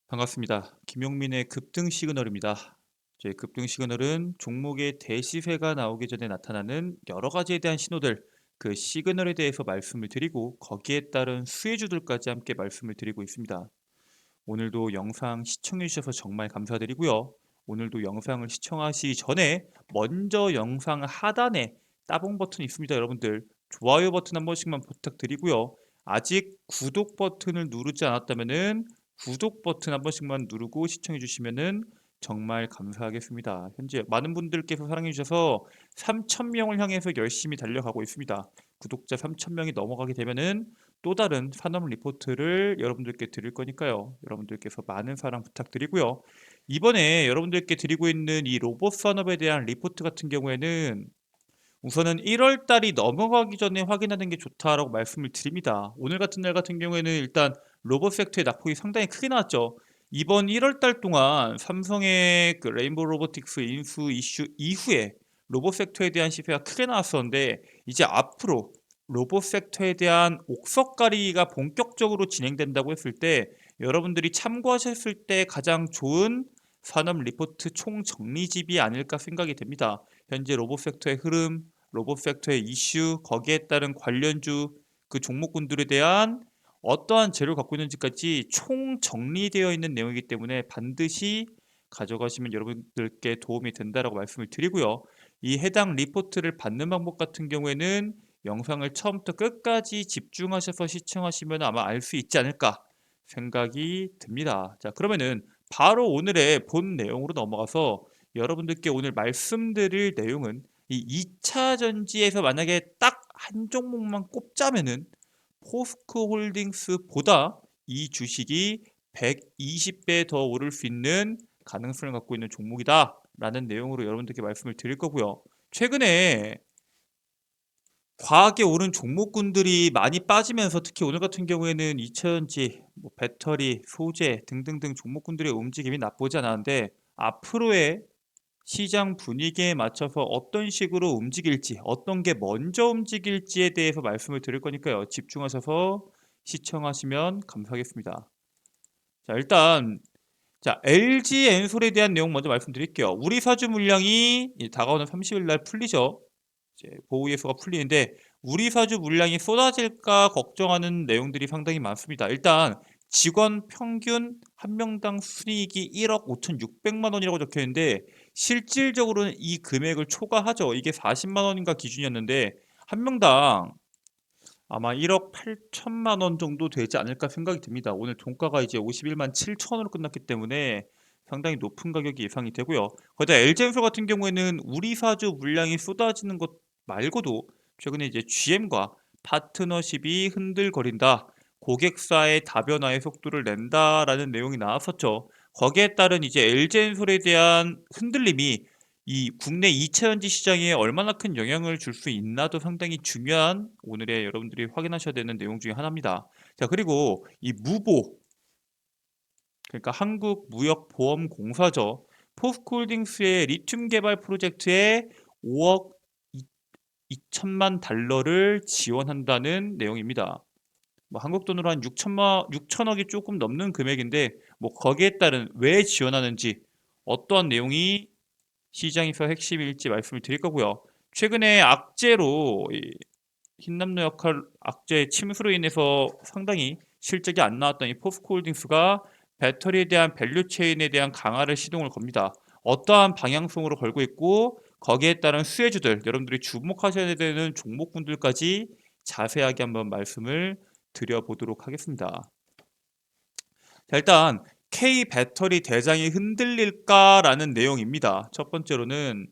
반갑습니다. 김용민의 급등 시그널입니다. 제 급등 시그널은 종목의 대시세가 나오기 전에 나타나는 여러 가지에 대한 신호들, 그 시그널에 대해서 말씀을 드리고 거기에 따른 수혜주들까지 함께 말씀을 드리고 있습니다. 오늘도 영상 시청해 주셔서 정말 감사드리고요. 오늘도 영상을 시청하시기 전에 먼저 영상 하단에 따봉 버튼이 있습니다. 여러분들 좋아요 버튼 한 번씩만 부탁드리고요. 아직 구독 버튼을 누르지 않았다면은 구독 버튼 한 번씩만 누르고 시청해 주시면은 정말 감사하겠습니다. 현재 많은 분들께서 사랑해 주셔서 3,000명을 향해서 열심히 달려가고 있습니다. 구독자 3,000명이 넘어가게 되면은 또 다른 산업 리포트를 여러분들께 드릴 거니까요. 여러분들께서 많은 사랑 부탁드리고요. 이번에 여러분들께 드리고 있는 이 로봇 산업에 대한 리포트 같은 경우에는 우선은 1월 달이 넘어가기 전에 확인하는 게 좋다라고 말씀을 드립니다. 오늘 같은 날 같은 경우에는 일단 로봇 섹터의 낙폭이 상당히 크게 나왔죠. 이번 1월 달 동안 삼성의 그 레인보우 로보틱스 인수 이슈 이후에 로봇 섹터에 대한 시세가 크게 나왔었는데 이제 앞으로 로봇 섹터에 대한 옥석가리가 본격적으로 진행된다고 했을 때 여러분들이 참고하셨을 때 가장 좋은 산업 리포트 총정리집이 아닐까 생각이 됩니다. 현재 로봇 섹터의 흐름, 로봇 섹터의 이슈, 거기에 따른 관련주, 그 종목군들에 대한 어떠한 재료를 갖고 있는지까지 총 정리되어 있는 내용이기 때문에 반드시 가져가시면 여러분들께 도움이 된다라고 말씀을 드리고요. 이 해당 리포트를 받는 방법 같은 경우에는 영상을 처음부터 끝까지 집중하셔서 시청하시면 아마 알 수 있지 않을까 생각이 듭니다. 자, 그러면은 바로 오늘의 본 내용으로 넘어가서 여러분들께 오늘 말씀드릴 내용은 이 2차 전지에서 만약에 딱 한 종목만 꼽자면은 포스코 홀딩스보다 이 주식이 120배 더 오를 수 있는 가능성을 갖고 있는 종목이다라는 내용으로 여러분들께 말씀을 드릴 거고요. 최근에 과하게 오른 종목군들이 많이 빠지면서 특히 오늘 같은 경우에는 2차전지, 배터리, 소재 등등등 종목군들의 움직임이 나쁘지 않았는데 앞으로의 시장 분위기에 맞춰서 어떤 식으로 움직일지, 어떤 게 먼저 움직일지에 대해서 말씀을 드릴 거니까요. 집중하셔서 시청하시면 감사하겠습니다. 자, 일단 LG 엔솔에 대한 내용 먼저 말씀드릴게요. 우리 사주 물량이 다가오는 30일 날 풀리죠. 이제 보호 예수가 풀리는데 우리 사주 물량이 쏟아질까 걱정하는 내용들이 상당히 많습니다. 일단 직원 평균 한 명당 순이익이 1억 5,600만 원이라고 적혀 있는데 실질적으로는 이 금액을 초과하죠. 이게 40만 원인가 기준이었는데 한 명당 아마 1억 8천만 원 정도 되지 않을까 생각이 듭니다. 오늘 종가가 이제 51만 7천 원으로 끝났기 때문에 상당히 높은 가격이 예상이 되고요. 거기다 LG엔솔 같은 경우에는 우리 사주 물량이 쏟아지는 것 말고도 최근에 이제 GM과 파트너십이 흔들거린다. 고객사의 다변화의 속도를 낸다라는 내용이 나왔었죠. 거기에 따른 이제 LG엔솔에 대한 흔들림이 이 국내 2차전지 시장에 얼마나 큰 영향을 줄 수 있나도 상당히 중요한 오늘의 여러분들이 확인하셔야 되는 내용 중에 하나입니다. 자, 그리고 이 무보, 그러니까 한국무역보험공사죠. 포스코홀딩스의 리튬 개발 프로젝트에 5억 2천만 달러를 지원한다는 내용입니다. 뭐 한국 돈으로 한 6천억이 조금 넘는 금액인데 뭐 거기에 따른 왜 지원하는지 어떠한 내용이 시장에서 핵심일지 말씀을 드릴 거고요. 최근에 악재로 흰남노 역할 악재 침수로 인해서 상당히 실적이 안 나왔던 이 포스코홀딩스가 배터리에 대한 밸류체인에 대한 강화를 시동을 겁니다. 어떠한 방향성으로 걸고 있고 거기에 따른 수혜주들 여러분들이 주목하셔야 되는 종목군들까지 자세하게 한번 말씀을 드려보도록 하겠습니다. 자, 일단 K 배터리 대장이 흔들릴까라는 내용입니다. 첫 번째로는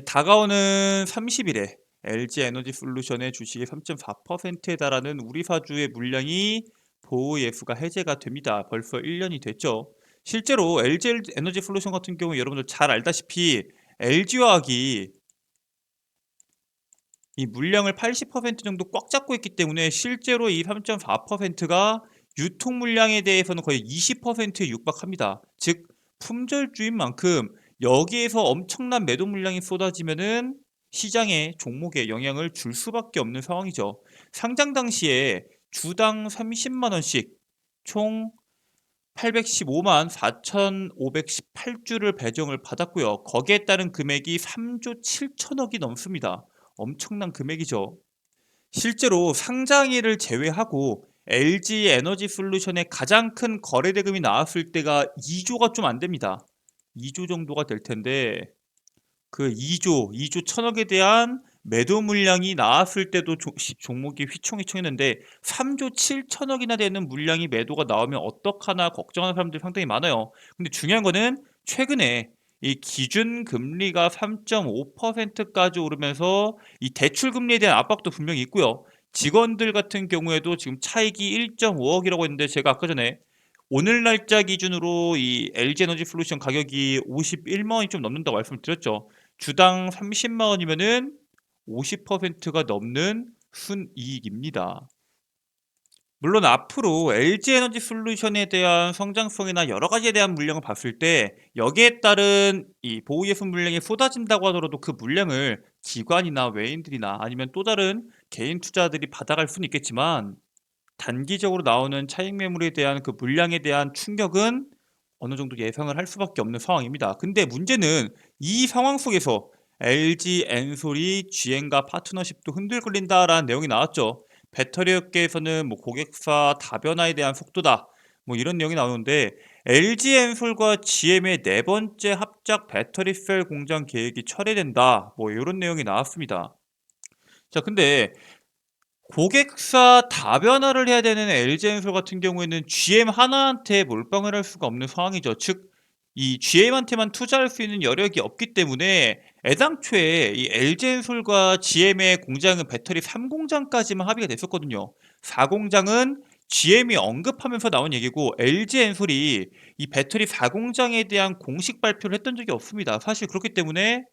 다가오는 30일에 LG 에너지 솔루션의 주식의 3.4%에 달하는 우리 사주의 물량이 보호 예수가 해제가 됩니다. 벌써 1년이 됐죠. 실제로 LG 에너지 솔루션 같은 경우 여러분들 잘 알다시피 LG화학이 이 물량을 80% 정도 꽉 잡고 있기 때문에 실제로 이 3.4%가 유통 물량에 대해서는 거의 20%에 육박합니다. 즉 품절주인 만큼 여기에서 엄청난 매도 물량이 쏟아지면은 시장에 종목에 영향을 줄 수밖에 없는 상황이죠. 상장 당시에 주당 30만 원씩 총 815만 4,518주를 배정을 받았고요. 거기에 따른 금액이 3조 7천억이 넘습니다. 엄청난 금액이죠. 실제로 상장일을 제외하고 LG 에너지 솔루션의 가장 큰 거래 대금이 나왔을 때가 2조가 좀 안 됩니다. 2조 정도가 될 텐데 그 2조 천억에 대한 매도 물량이 나왔을 때도 종목이 휘청휘청했는데 3조 7천억이나 되는 물량이 매도가 나오면 어떡하나 걱정하는 사람들이 상당히 많아요. 근데 중요한 거는 최근에 이 기준 금리가 3.5%까지 오르면서 이 대출 금리에 대한 압박도 분명히 있고요. 직원들 같은 경우에도 지금 차익이 1.5억이라고 했는데 제가 아까 전에 오늘 날짜 기준으로 이 LG 에너지 솔루션 가격이 51만 원이 좀 넘는다고 말씀을 드렸죠. 주당 30만 원이면은 50%가 넘는 순이익입니다. 물론 앞으로 LG 에너지 솔루션에 대한 성장성이나 여러 가지에 대한 물량을 봤을 때 여기에 따른 이 보호예술 물량이 쏟아진다고 하더라도 그 물량을 기관이나 외인들이나 아니면 또 다른 개인 투자들이 받아갈 수는 있겠지만 단기적으로 나오는 차익 매물에 대한 그 물량에 대한 충격은 어느 정도 예상을 할 수밖에 없는 상황입니다. 근데 문제는 이 상황 속에서 LG 엔솔이 GM과 파트너십도 흔들거린다라는 내용이 나왔죠. 배터리 업계에서는 뭐 고객사 다변화에 대한 속도다. 뭐 이런 내용이 나오는데 LG 엔솔과 GM의 네 번째 합작 배터리 셀 공장 계획이 철회된다. 뭐 이런 내용이 나왔습니다. 자, 근데 고객사 다변화를 해야 되는 LG엔솔 같은 경우에는 GM 하나한테 몰빵을 할 수가 없는 상황이죠. 즉, 이 GM한테만 투자할 수 있는 여력이 없기 때문에 애당초에 이 LG엔솔과 GM의 공장은 배터리 3공장까지만 합의가 됐었거든요. 4공장은 GM이 언급하면서 나온 얘기고 LG엔솔이 이 배터리 4공장에 대한 공식 발표를 했던 적이 없습니다. 사실 그렇기 때문에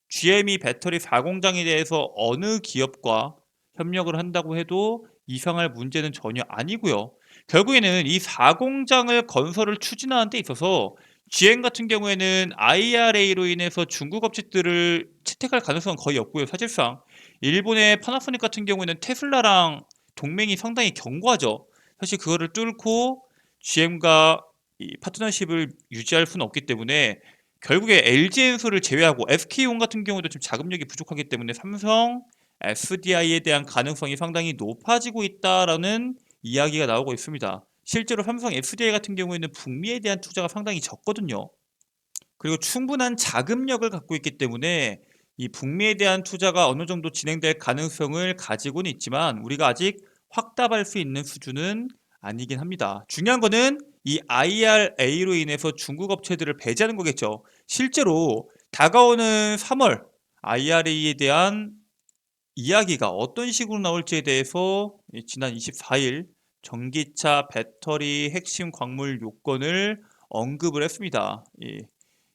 GM이 배터리 4공장에 대해서 어느 기업과 협력을 한다고 해도 이상할 문제는 전혀 아니고요. 결국에는 이 4공장을 건설을 추진하는 데 있어서 GM 같은 경우에는 IRA로 인해서 중국 업체들을 채택할 가능성은 거의 없고요. 사실상 일본의 파나소닉 같은 경우에는 테슬라랑 동맹이 상당히 견고하죠. 사실 그거를 뚫고 GM과 이 파트너십을 유지할 수는 없기 때문에 결국에 LG엔솔을 제외하고 SK온 같은 경우도 좀 자금력이 부족하기 때문에 삼성 SDI에 대한 가능성이 상당히 높아지고 있다라는 이야기가 나오고 있습니다. 실제로 삼성 SDI 같은 경우에는 북미에 대한 투자가 상당히 적거든요. 그리고 충분한 자금력을 갖고 있기 때문에 이 북미에 대한 투자가 어느 정도 진행될 가능성을 가지고는 있지만 우리가 아직 확답할 수 있는 수준은 아니긴 합니다. 중요한 거는 이 IRA로 인해서 중국 업체들을 배제하는 거겠죠. 실제로 다가오는 3월 IRA에 대한 이야기가 어떤 식으로 나올지에 대해서 지난 24일 전기차 배터리 핵심 광물 요건을 언급을 했습니다.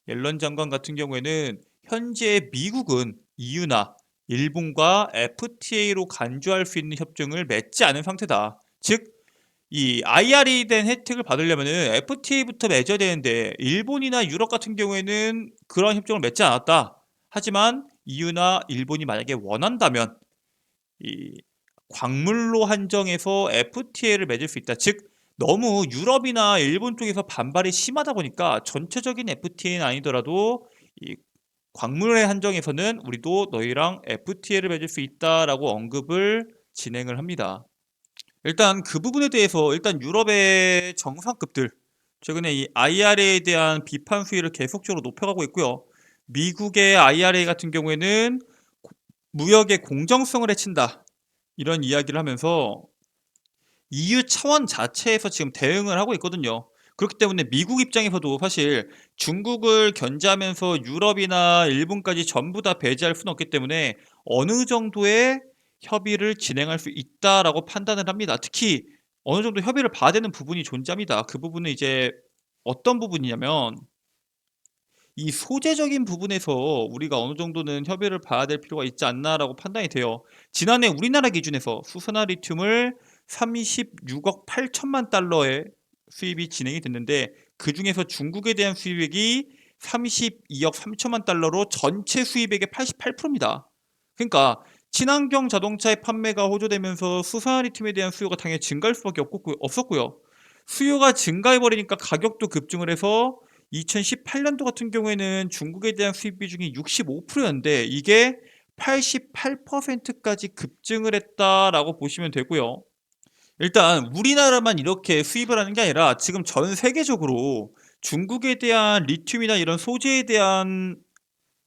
옐런 장관 같은 경우에는 현재 미국은 EU나 일본과 FTA로 간주할 수 있는 협정을 맺지 않은 상태다. 즉, 이 IR에 대한 혜택을 받으려면은 FTA부터 맺어야 되는데 일본이나 유럽 같은 경우에는 그런 협정을 맺지 않았다. 하지만 EU나 일본이 만약에 원한다면 이 광물로 한정해서 FTA를 맺을 수 있다. 즉 너무 유럽이나 일본 쪽에서 반발이 심하다 보니까 전체적인 FTA는 아니더라도 이 광물에 한정해서는 우리도 너희랑 FTA를 맺을 수 있다라고 언급을 진행을 합니다. 일단 그 부분에 대해서 일단 유럽의 정상급들 최근에 이 IRA에 대한 비판 수위를 계속적으로 높여가고 있고요. 미국의 IRA 같은 경우에는 무역의 공정성을 해친다. 이런 이야기를 하면서 EU 차원 자체에서 지금 대응을 하고 있거든요. 그렇기 때문에 미국 입장에서도 사실 중국을 견제하면서 유럽이나 일본까지 전부 다 배제할 수는 없기 때문에 어느 정도의 협의를 진행할 수 있다라고 판단을 합니다. 특히 어느 정도 협의를 봐야 되는 부분이 존재합니다. 그 부분은 이제 어떤 부분이냐면 이 소재적인 부분에서 우리가 어느 정도는 협의를 봐야 될 필요가 있지 않나라고 판단이 돼요. 지난해 우리나라 기준에서 수소나 리튬을 36억 8천만 달러의 수입이 진행이 됐는데 그 중에서 중국에 대한 수입액이 32억 3천만 달러로 전체 수입액의 88%입니다. 그러니까 친환경 자동차의 판매가 호조되면서 수소나 리튬에 대한 수요가 당연히 증가할 수밖에 없었고요. 수요가 증가해 버리니까 가격도 급증을 해서 2018년도 같은 경우에는 중국에 대한 수입 비중이 65%였는데 이게 88%까지 급증을 했다라고 보시면 되고요. 일단 우리나라만 이렇게 수입을 하는 게 아니라 지금 전 세계적으로 중국에 대한 리튬이나 이런 소재에 대한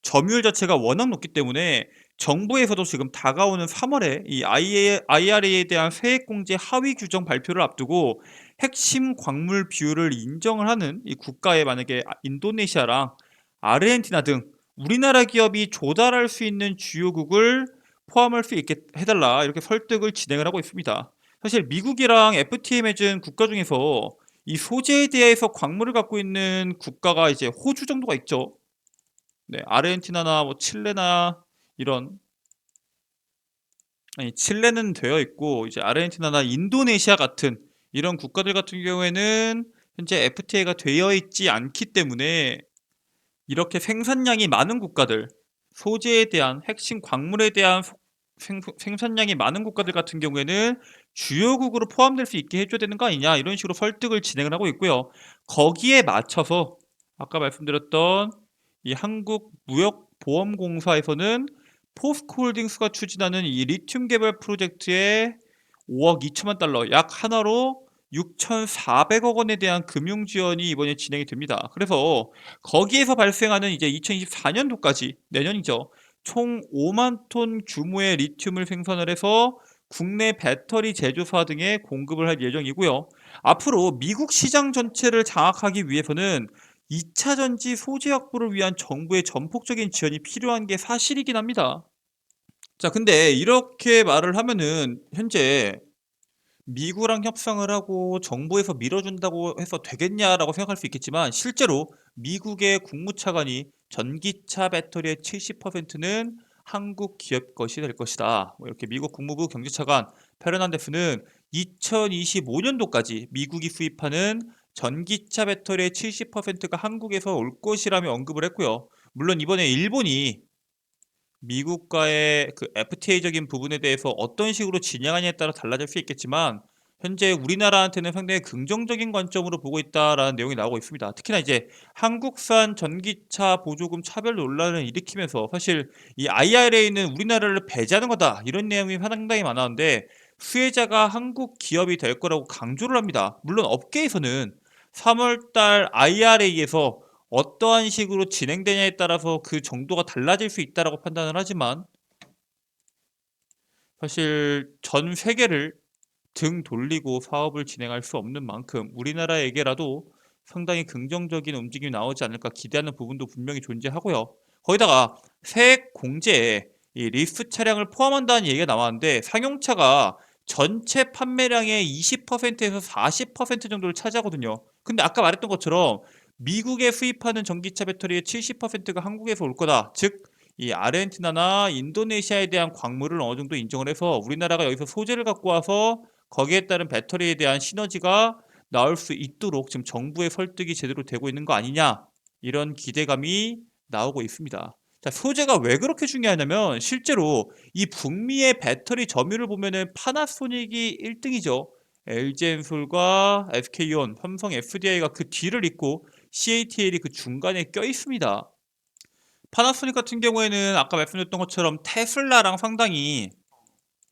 점유율 자체가 워낙 높기 때문에 정부에서도 지금 다가오는 3월에 이 IRA에 대한 세액공제 하위 규정 발표를 앞두고 핵심 광물 비율을 인정을 하는 이 국가에 만약에 인도네시아랑 아르헨티나 등 우리나라 기업이 조달할 수 있는 주요국을 포함할 수 있게 해달라 이렇게 설득을 진행을 하고 있습니다. 사실 미국이랑 FTA 맺은 국가 중에서 이 소재에 대해서 광물을 갖고 있는 국가가 이제 호주 정도가 있죠. 네, 아르헨티나나 뭐 칠레나 이런 아니 칠레는 되어 있고 이제 아르헨티나나 인도네시아 같은 이런 국가들 같은 경우에는 현재 FTA가 되어 있지 않기 때문에 이렇게 생산량이 많은 국가들, 소재에 대한 핵심 광물에 대한 생산량이 많은 국가들 같은 경우에는 주요국으로 포함될 수 있게 해줘야 되는 거 아니냐 이런 식으로 설득을 진행을 하고 있고요. 거기에 맞춰서 아까 말씀드렸던 이 한국무역보험공사에서는 포스코홀딩스가 추진하는 이 리튬 개발 프로젝트에 5억 2천만 달러 약 하나로 6,400억 원에 대한 금융 지원이 이번에 진행이 됩니다. 그래서 거기에서 발생하는 이제 2024년도까지 내년이죠. 총 5만 톤 규모의 리튬을 생산을 해서 국내 배터리 제조사 등에 공급을 할 예정이고요. 앞으로 미국 시장 전체를 장악하기 위해서는 2차 전지 소재 확보를 위한 정부의 전폭적인 지원이 필요한 게 사실이긴 합니다. 자, 근데 이렇게 말을 하면은 현재 미국랑 협상을 하고 정부에서 밀어준다고 해서 되겠냐라고 생각할 수 있겠지만 실제로 미국의 국무차관이 전기차 배터리의 70%는 한국 기업 것이 될 것이다. 뭐 이렇게 미국 국무부 경제차관 페르난데스는 2025년도까지 미국이 수입하는 전기차 배터리의 70%가 한국에서 올 것이라며 언급을 했고요. 물론 이번에 일본이 미국과의 그 FTA적인 부분에 대해서 어떤 식으로 진행하냐에 따라 달라질 수 있겠지만 현재 우리나라한테는 상당히 긍정적인 관점으로 보고 있다라는 내용이 나오고 있습니다. 특히나 이제 한국산 전기차 보조금 차별 논란을 일으키면서 사실 이 IRA는 우리나라를 배제하는 거다 이런 내용이 상당히 많았는데 수혜자가 한국 기업이 될 거라고 강조를 합니다. 물론 업계에서는 3월 달 IRA에서 어떠한 식으로 진행되냐에 따라서 그 정도가 달라질 수 있다라고 판단을 하지만 사실 전 세계를 등 돌리고 사업을 진행할 수 없는 만큼 우리나라에게라도 상당히 긍정적인 움직임이 나오지 않을까 기대하는 부분도 분명히 존재하고요. 거기다가 세액 공제에 이 리스 차량을 포함한다는 얘기가 나왔는데 상용차가 전체 판매량의 20%에서 40% 정도를 차지하거든요. 근데 아까 말했던 것처럼 미국에 수입하는 전기차 배터리의 70%가 한국에서 올 거다. 즉, 이 아르헨티나나 인도네시아에 대한 광물을 어느 정도 인정을 해서 우리나라가 여기서 소재를 갖고 와서 거기에 따른 배터리에 대한 시너지가 나올 수 있도록 지금 정부의 설득이 제대로 되고 있는 거 아니냐 이런 기대감이 나오고 있습니다. 자, 소재가 왜 그렇게 중요하냐면 실제로 이 북미의 배터리 점유율을 보면은 파나소닉이 1등이죠. LG엔솔과 SK온, 삼성 SDI가 그 뒤를 잇고 CATL이 그 중간에 껴 있습니다. 파나소닉 같은 경우에는 아까 말씀드렸던 것처럼 테슬라랑 상당히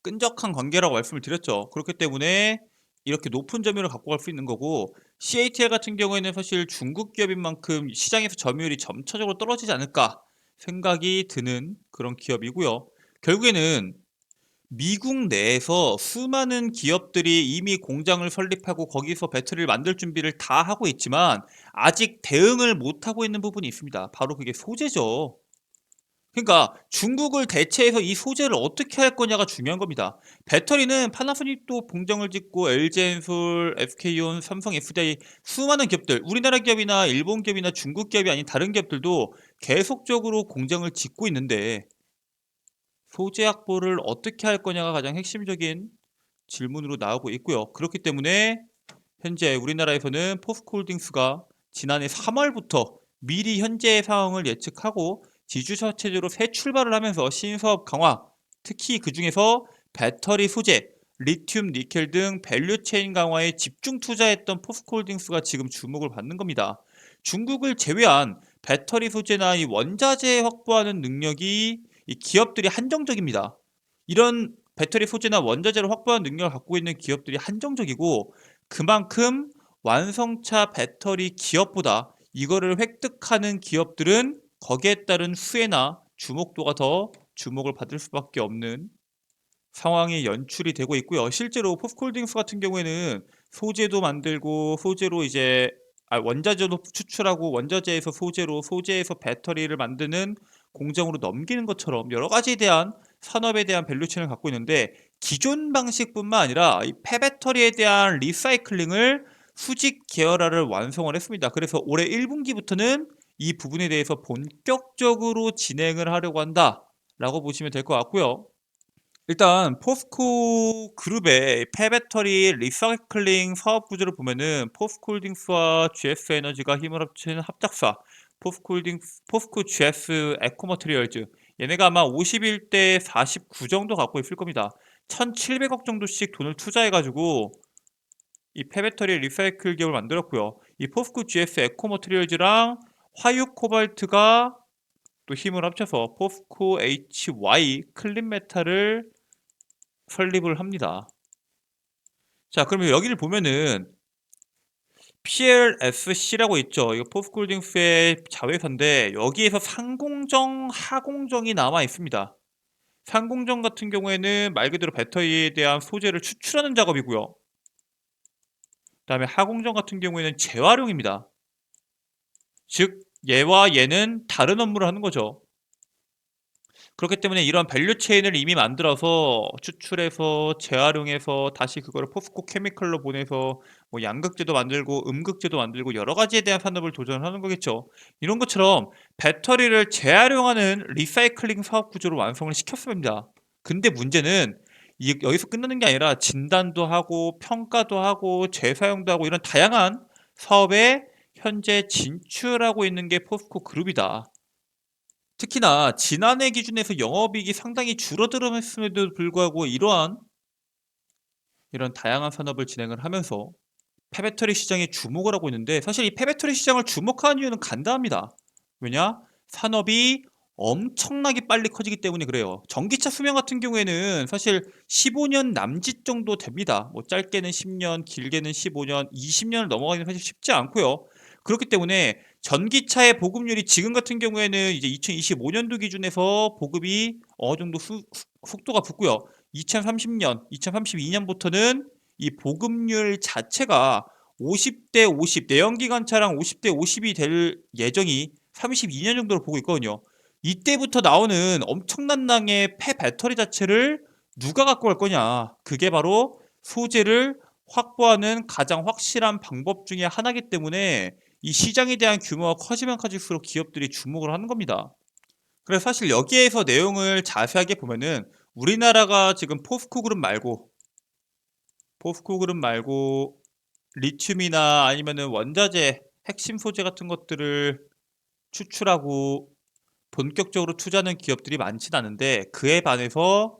끈적한 관계라고 말씀을 드렸죠. 그렇기 때문에 이렇게 높은 점유율을 갖고 갈 수 있는 거고 CATL 같은 경우에는 사실 중국 기업인 만큼 시장에서 점유율이 점차적으로 떨어지지 않을까 생각이 드는 그런 기업이고요. 결국에는 미국 내에서 수많은 기업들이 이미 공장을 설립하고 거기서 배터리를 만들 준비를 다 하고 있지만 아직 대응을 못하고 있는 부분이 있습니다. 바로 그게 소재죠. 그러니까 중국을 대체해서 이 소재를 어떻게 할 거냐가 중요한 겁니다. 배터리는 파나소닉도 공장을 짓고 LG엔솔, SK온, 삼성 SDI 수많은 기업들, 우리나라 기업이나 일본 기업이나 중국 기업이 아닌 다른 기업들도 계속적으로 공장을 짓고 있는데 소재 확보를 어떻게 할 거냐가 가장 핵심적인 질문으로 나오고 있고요. 그렇기 때문에 현재 우리나라에서는 포스코홀딩스가 지난해 3월부터 미리 현재의 상황을 예측하고 지주사 체제로 새 출발을 하면서 신사업 강화, 특히 그 중에서 배터리 소재, 리튬, 니켈 등 밸류체인 강화에 집중 투자했던 포스코홀딩스가 지금 주목을 받는 겁니다. 중국을 제외한 배터리 소재나 이 원자재 확보하는 능력이 이 기업들이 한정적입니다. 이런 배터리 소재나 원자재를 확보하는 능력을 갖고 있는 기업들이 한정적이고 그만큼 완성차 배터리 기업보다 이거를 획득하는 기업들은 거기에 따른 수혜나 주목도가 더 주목을 받을 수밖에 없는 상황이 연출이 되고 있고요. 실제로 포스코홀딩스 같은 경우에는 소재도 만들고 소재로 이제 원자재도 추출하고 원자재에서 소재로 소재에서 배터리를 만드는 공정으로 넘기는 것처럼 여러 가지에 대한 산업에 대한 밸류체인을 갖고 있는데 기존 방식뿐만 아니라 이 폐배터리에 대한 리사이클링을 수직 계열화를 완성을 했습니다. 그래서 올해 1분기부터는 이 부분에 대해서 본격적으로 진행을 하려고 한다라고 보시면 될 것 같고요. 일단 포스코 그룹의 폐배터리 리사이클링 사업 구조를 보면은 포스코홀딩스와 GS에너지가 힘을 합친 합작사 포스코 GS 에코머트리얼즈 얘네가 아마 51대 49 정도 갖고 있을 겁니다. 1,700억 정도씩 돈을 투자해가지고 이 폐배터리 리사이클 기업을 만들었고요. 이 포스코 GS 에코머트리얼즈랑 화유 코발트가 또 힘을 합쳐서 포스코 HY 클린메탈을 설립을 합니다. 자, 그러면 여기를 보면은 PLSC라고 있죠. 이거 포스코홀딩스의 자회사인데 여기에서 상공정, 하공정이 남아 있습니다. 상공정 같은 경우에는 말 그대로 배터리에 대한 소재를 추출하는 작업이고요. 그다음에 하공정 같은 경우에는 재활용입니다. 즉 얘와 얘는 다른 업무를 하는 거죠. 그렇기 때문에 이런 밸류 체인을 이미 만들어서 추출해서 재활용해서 다시 그거를 포스코 케미컬로 보내서 뭐 양극재도 만들고 음극재도 만들고 여러 가지에 대한 산업을 도전하는 거겠죠. 이런 것처럼 배터리를 재활용하는 리사이클링 사업 구조를 완성을 시켰습니다. 근데 문제는 여기서 끝나는 게 아니라 진단도 하고 평가도 하고 재사용도 하고 이런 다양한 사업에 현재 진출하고 있는 게 포스코 그룹이다. 특히나 지난해 기준에서 영업이익이 상당히 줄어들었음에도 불구하고 이런 다양한 산업을 진행을 하면서 폐배터리 시장에 주목을 하고 있는데 사실 이 폐배터리 시장을 주목하는 이유는 간단합니다. 왜냐? 산업이 엄청나게 빨리 커지기 때문에 그래요. 전기차 수명 같은 경우에는 사실 15년 남짓 정도 됩니다. 뭐 짧게는 10년, 길게는 15년, 20년을 넘어가기는 사실 쉽지 않고요. 그렇기 때문에 전기차의 보급률이 지금 같은 경우에는 이제 2025년도 기준에서 보급이 어느 정도 속도가 붙고요. 2030년, 2032년부터는 이 보급률 자체가 50대 50, 내연기관차랑 50대 50이 될 예정이 32년 정도로 보고 있거든요. 이때부터 나오는 엄청난 량의 폐배터리 자체를 누가 갖고 갈 거냐? 그게 바로 소재를 확보하는 가장 확실한 방법 중에 하나이기 때문에 이 시장에 대한 규모가 커지면 커질수록 기업들이 주목을 하는 겁니다. 그래서 사실 여기에서 내용을 자세하게 보면은 우리나라가 지금 포스코 그룹 말고 리튬이나 아니면은 원자재 핵심 소재 같은 것들을 추출하고 본격적으로 투자하는 기업들이 많진 않은데 그에 반해서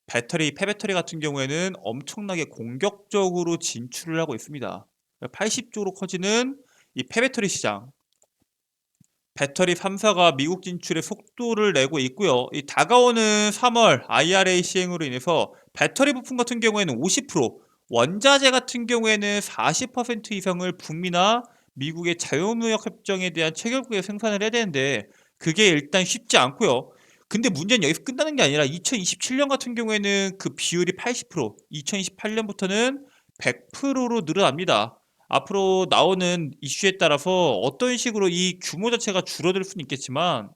폐배터리 같은 경우에는 엄청나게 공격적으로 진출을 하고 있습니다. 80조로 커지는 이 폐배터리 시장 배터리 3사가 미국 진출에 속도를 내고 있고요. 이 다가오는 3월 IRA 시행으로 인해서 배터리 부품 같은 경우에는 50%, 원자재 같은 경우에는 40% 이상을 북미나 미국의 자유무역 협정에 대한 체결국에 생산을 해야 되는데 그게 일단 쉽지 않고요. 근데 문제는 여기서 끝나는 게 아니라 2027년 같은 경우에는 그 비율이 80%, 2028년부터는 100%로 늘어납니다. 앞으로 나오는 이슈에 따라서 어떤 식으로 이 규모 자체가 줄어들 수는 있겠지만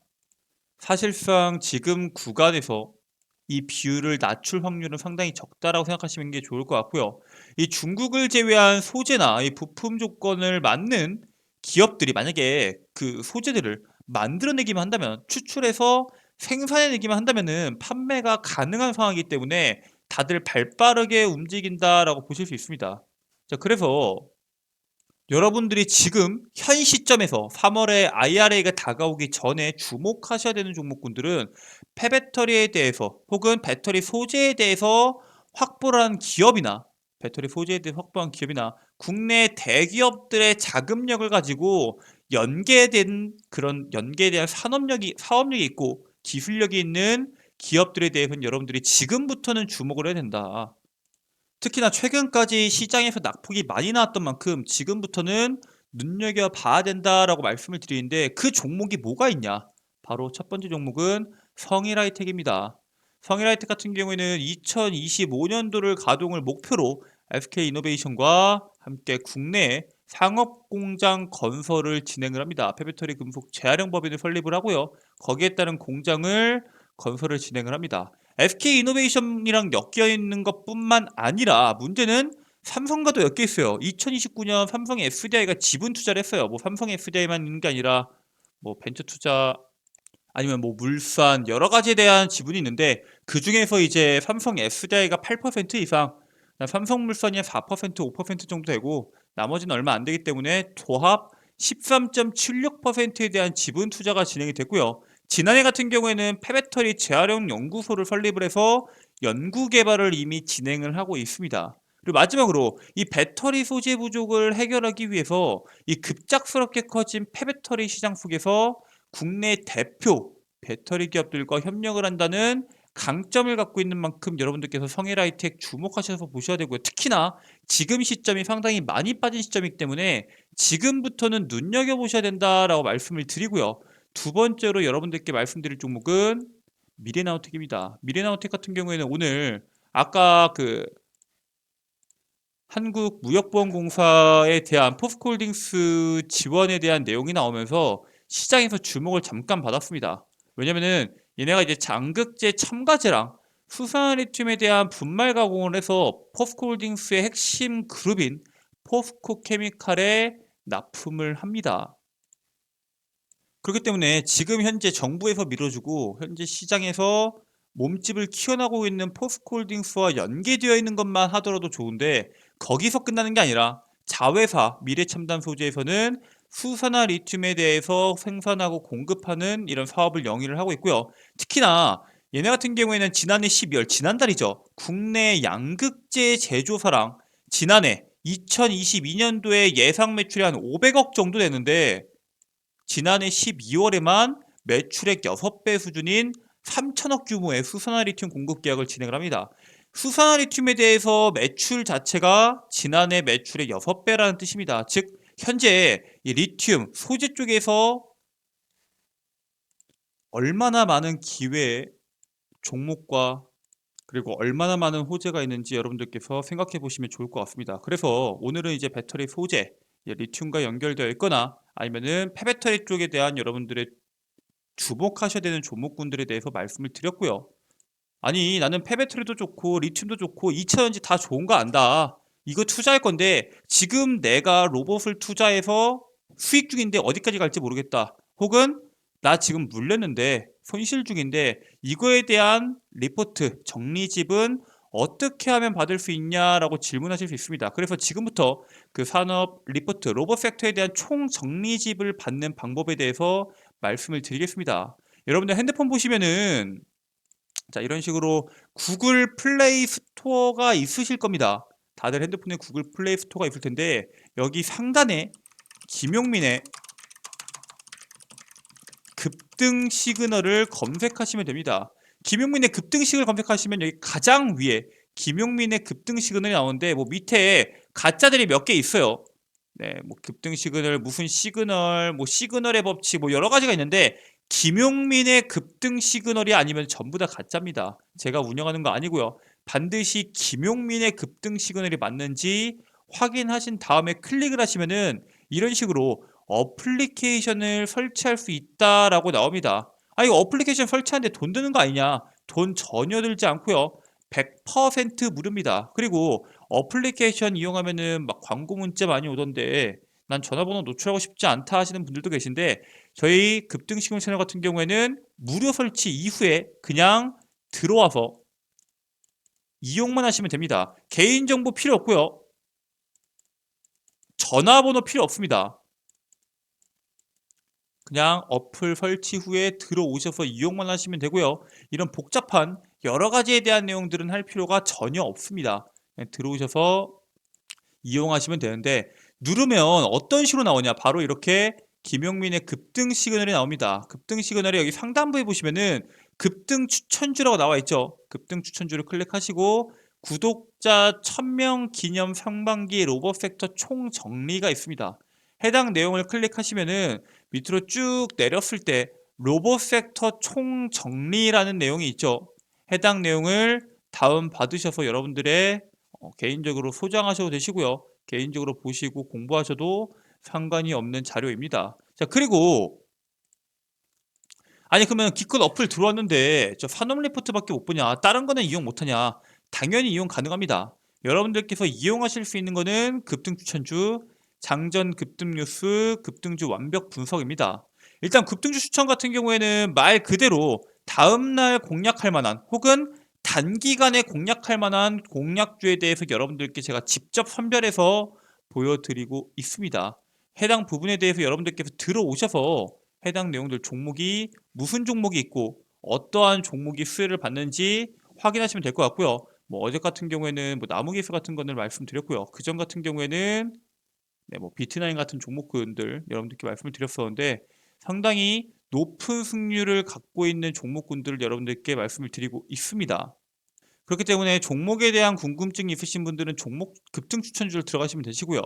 사실상 지금 구간에서 이 비율을 낮출 확률은 상당히 적다라고 생각하시는 게 좋을 것 같고요. 이 중국을 제외한 소재나 이 부품 조건을 맞는 기업들이 만약에 그 소재들을 만들어내기만 한다면 추출해서 생산해내기만 한다면은 판매가 가능한 상황이기 때문에 다들 발빠르게 움직인다라고 보실 수 있습니다. 자, 그래서 여러분들이 지금 현 시점에서 3월에 IRA가 다가오기 전에 주목하셔야 되는 종목군들은 폐배터리에 대해서 혹은 배터리 소재에 대해서 확보한 기업이나 배터리 소재에 대해 확보한 기업이나 국내 대기업들의 자금력을 가지고 연계에 대한 사업력이 있고 기술력이 있는 기업들에 대해서는 여러분들이 지금부터는 주목을 해야 된다. 특히나 최근까지 시장에서 낙폭이 많이 나왔던 만큼 지금부터는 눈여겨봐야 된다라고 말씀을 드리는데 그 종목이 뭐가 있냐? 바로 첫 번째 종목은 성일하이텍입니다. 성일하이텍 같은 경우에는 2025년도를 가동을 목표로 SK이노베이션과 함께 국내 상업공장 건설을 진행을 합니다. 폐배터리 금속 재활용 법인을 설립을 하고요. 거기에 따른 공장을 건설을 진행을 합니다. SK이노베이션이랑 엮여 있는 것뿐만 아니라 문제는 삼성과도 엮여 있어요. 2029년 삼성 SDI가 지분 투자를 했어요. 뭐 삼성 SDI만 있는 게 아니라 뭐 벤처 투자 아니면 뭐 물산 여러 가지에 대한 지분이 있는데 그 중에서 이제 삼성 SDI가 8% 이상, 삼성물산이 4%, 5% 정도 되고 나머지는 얼마 안 되기 때문에 조합 13.76%에 대한 지분 투자가 진행이 됐고요. 지난해 같은 경우에는 폐배터리 재활용 연구소를 설립을 해서 연구 개발을 이미 진행을 하고 있습니다. 그리고 마지막으로 이 배터리 소재 부족을 해결하기 위해서 이 급작스럽게 커진 폐배터리 시장 속에서 국내 대표 배터리 기업들과 협력을 한다는 강점을 갖고 있는 만큼 여러분들께서 성일하이텍 주목하셔서 보셔야 되고요. 특히나 지금 시점이 상당히 많이 빠진 시점이기 때문에 지금부터는 눈여겨보셔야 된다라고 말씀을 드리고요. 두 번째로 여러분들께 말씀드릴 종목은 미래나우텍입니다. 미래나우텍 같은 경우에는 오늘 아까 그 한국무역보험공사에 대한 포스코홀딩스 지원에 대한 내용이 나오면서 시장에서 주목을 잠깐 받았습니다. 왜냐면은 얘네가 이제 장극제 첨가제랑 수산리튬에 대한 분말 가공을 해서 포스코홀딩스의 핵심 그룹인 포스코케미칼에 납품을 합니다. 그렇기 때문에 지금 현재 정부에서 밀어주고 현재 시장에서 몸집을 키워나가고 있는 포스코홀딩스와 연계되어 있는 것만 하더라도 좋은데 거기서 끝나는 게 아니라 자회사 미래첨단 소재에서는 수산화 리튬에 대해서 생산하고 공급하는 이런 사업을 영위를 하고 있고요. 특히나 얘네 같은 경우에는 지난해 12월 지난달이죠. 국내 양극재 제조사랑 지난해 2022년도에 예상 매출이 한 500억 정도 되는데 지난해 12월에만 매출액 6배 수준인 3천억 규모의 수산화 리튬 공급 계약을 진행을 합니다. 수산화 리튬에 대해서 매출 자체가 지난해 매출의 6배라는 뜻입니다. 즉 현재 이 리튬 소재 쪽에서 얼마나 많은 기회 종목과 그리고 얼마나 많은 호재가 있는지 여러분들께서 생각해 보시면 좋을 것 같습니다. 그래서 오늘은 이제 배터리 소재, 리튬과 연결되어 있거나 아니면은 폐배터리 쪽에 대한 여러분들의 주목하셔야 되는 종목군들에 대해서 말씀을 드렸고요. 아니 나는 폐배터리도 좋고 리튬도 좋고 2차전지 다 좋은 거 안다. 이거 투자할 건데 지금 내가 로봇을 투자해서 수익 중인데 어디까지 갈지 모르겠다. 혹은 나 지금 물렸는데 손실 중인데 이거에 대한 리포트, 정리집은 어떻게 하면 받을 수 있냐라고 질문하실 수 있습니다. 그래서 지금부터 그 산업 리포트, 로봇 섹터에 대한 총 정리집을 받는 방법에 대해서 말씀을 드리겠습니다. 여러분들 핸드폰 보시면은 자, 이런 식으로 구글 플레이 스토어가 있으실 겁니다. 다들 핸드폰에 구글 플레이 스토어가 있을 텐데 여기 상단에 김용민의 급등 시그널을 검색하시면 됩니다. 김용민의 급등 시그널 검색하시면 여기 가장 위에 김용민의 급등 시그널이 나오는데 뭐 밑에 가짜들이 몇 개 있어요. 네, 뭐 급등 시그널, 무슨 시그널, 뭐 시그널의 법칙, 뭐 여러 가지가 있는데 김용민의 급등 시그널이 아니면 전부 다 가짜입니다. 제가 운영하는 거 아니고요. 반드시 김용민의 급등 시그널이 맞는지 확인하신 다음에 클릭을 하시면은 이런 식으로 어플리케이션을 설치할 수 있다라고 나옵니다. 아, 이거 어플리케이션 설치하는데 돈 드는 거 아니냐? 돈 전혀 들지 않고요. 100% 무료입니다. 그리고 어플리케이션 이용하면은 막 광고 문자 많이 오던데 난 전화번호 노출하고 싶지 않다 하시는 분들도 계신데 저희 급등시공 채널 같은 경우에는 무료 설치 이후에 그냥 들어와서 이용만 하시면 됩니다. 개인정보 필요 없고요. 전화번호 필요 없습니다. 그냥 어플 설치 후에 들어오셔서 이용만 하시면 되고요. 이런 복잡한 여러 가지에 대한 내용들은 할 필요가 전혀 없습니다. 그냥 들어오셔서 이용하시면 되는데 누르면 어떤 식으로 나오냐? 바로 이렇게 김용민의 급등 시그널이 나옵니다. 급등 시그널이 여기 상단부에 보시면은 급등 추천주라고 나와 있죠. 급등 추천주를 클릭하시고 구독자 1000명 기념 상반기 로봇섹터 총정리가 있습니다. 해당 내용을 클릭하시면은 밑으로 쭉 내렸을 때 로봇섹터 총정리라는 내용이 있죠. 해당 내용을 다운 받으셔서 여러분들의 개인적으로 소장하셔도 되시고요. 개인적으로 보시고 공부하셔도 상관이 없는 자료입니다. 자, 그리고 아니 그러면 기껏 어플 들어왔는데 저 산업 리포트밖에 못 보냐? 다른 거는 이용 못 하냐? 당연히 이용 가능합니다. 여러분들께서 이용하실 수 있는 거는 급등 추천주, 장전 급등 뉴스, 급등주 완벽 분석입니다. 일단 급등주 추천 같은 경우에는 말 그대로 다음날 공략할 만한 혹은 단기간에 공략할 만한 공략주에 대해서 여러분들께 제가 직접 선별해서 보여드리고 있습니다. 해당 부분에 대해서 여러분들께서 들어오셔서 해당 내용들 종목이 무슨 종목이 있고 어떠한 종목이 수혜를 받는지 확인하시면 될 것 같고요. 뭐 어제 같은 경우에는 뭐 나무기술 같은 거를 말씀드렸고요. 그전 같은 경우에는 네, 뭐 비트나인 같은 종목군들 여러분들께 말씀을 드렸었는데 상당히 높은 승률을 갖고 있는 종목군들을 여러분들께 말씀을 드리고 있습니다. 그렇기 때문에 종목에 대한 궁금증이 있으신 분들은 종목 급등 추천주를 들어가시면 되시고요.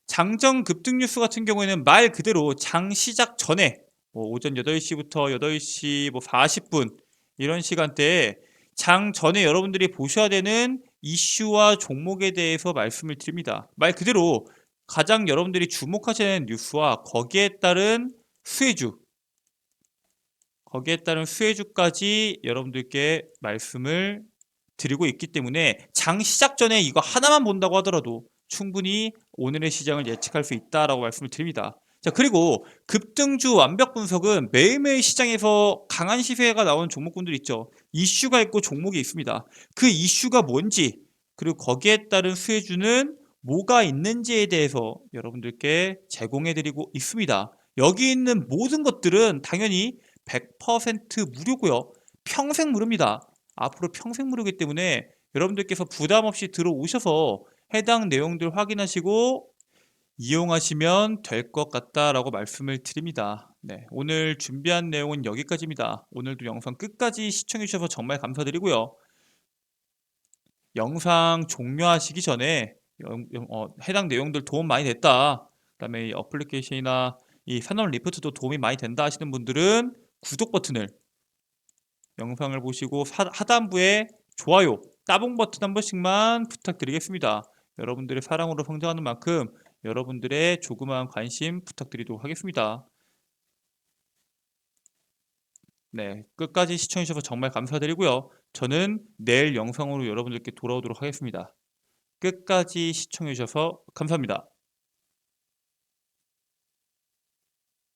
장정 급등 뉴스 같은 경우에는 말 그대로 장 시작 전에 뭐 오전 8시부터 8시 뭐 40분 이런 시간대에 장 전에 여러분들이 보셔야 되는 이슈와 종목에 대해서 말씀을 드립니다. 말 그대로 가장 여러분들이 주목하셔야 하는 뉴스와 거기에 따른 수혜주까지 여러분들께 말씀을 드리고 있기 때문에 장 시작 전에 이거 하나만 본다고 하더라도 충분히 오늘의 시장을 예측할 수 있다라고 말씀을 드립니다. 자, 그리고 급등주 완벽 분석은 매일매일 시장에서 강한 시세가 나오는 종목군들 있죠. 이슈가 있고 종목이 있습니다. 그 이슈가 뭔지 그리고 거기에 따른 수혜주는 뭐가 있는지에 대해서 여러분들께 제공해드리고 있습니다. 여기 있는 모든 것들은 당연히 100% 무료고요. 평생 무료입니다. 앞으로 평생 무료이기 때문에 여러분들께서 부담 없이 들어오셔서 해당 내용들 확인하시고 이용하시면 될 것 같다라고 말씀을 드립니다. 네, 오늘 준비한 내용은 여기까지입니다. 오늘도 영상 끝까지 시청해 주셔서 정말 감사드리고요. 영상 종료하시기 전에 해당 내용들 도움 많이 됐다. 그다음에 이 어플리케이션이나 이 산업 리포트도 도움이 많이 된다 하시는 분들은 구독 버튼을 영상을 보시고 하단부에 좋아요, 따봉 버튼 한 번씩만 부탁드리겠습니다. 여러분들의 사랑으로 성장하는 만큼 여러분들의 조그마한 관심 부탁드리도록 하겠습니다. 네, 끝까지 시청해주셔서 정말 감사드리고요. 저는 내일 영상으로 여러분들께 돌아오도록 하겠습니다. 끝까지 시청해주셔서 감사합니다.